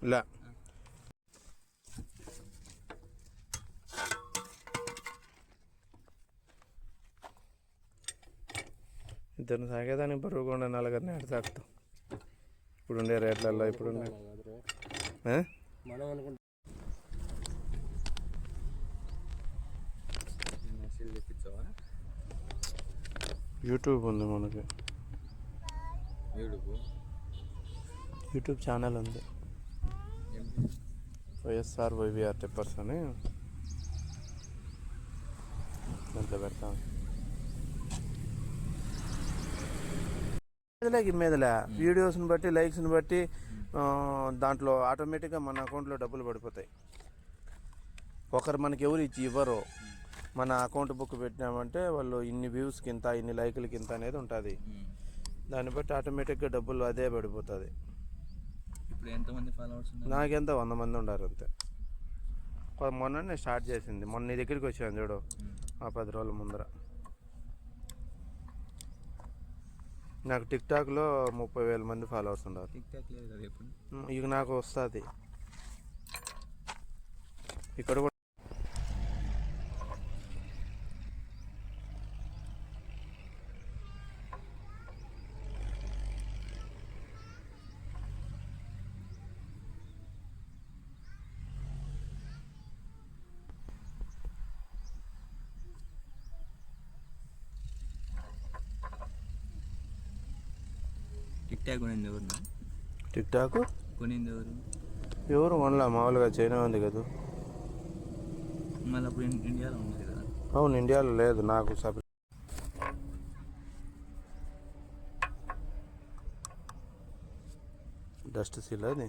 ఇలా ఇద్దరిని సాగేదానికి బరువుకుండా నలుగురిని ఎడ తాకుతాం ఇప్పుడుండే రేట్లలో ఇప్పుడుండే యూట్యూబ్ ఉంది మనకి యూట్యూబ్ ఛానల్ ఉంది వైఎస్ఆర్ వైవిఆర్ టిప్పర్స్ అని దాంట్లో పెడతాం మీదలే వీడియోస్ని బట్టి లైక్స్ని బట్టి దాంట్లో ఆటోమేటిక్గా మన అకౌంట్లో డబ్బులు పడిపోతాయి. ఒకరు మనకి ఎవరు ఇవ్వరు. మన అకౌంట్ బుక్ పెట్టినామంటే వాళ్ళు ఇన్ని వ్యూస్కి ఇంత, ఇన్ని లైకులకి ఇంత అనేది ఉంటుంది. దాన్ని బట్టి ఆటోమేటిక్గా డబ్బులు అదే పడిపోతుంది. నాకెంత 100 మంది ఉన్నారు అంతే. మొన్న నేను స్టార్ట్ చేసింది, మొన్న నీ దగ్గరికి వచ్చాను చూడు, ఆ 10 రోజుల ముందర. నాకు టిక్టాక్లో 30,000 మంది ఫాలోవర్స్ ఉన్నారు. ఇక నాకు వస్తుంది ఇక్కడ కూడా. టిక్టాక్ కొనింది ఎవరు కొనలా, మామూలుగా చైనా ఉంది కదా. మళ్ళీ అప్పుడు ఇండియాలో ఉంది కదా. అవును, ఇండియాలో లేదు. నాకు డస్ట్ సీల్ అది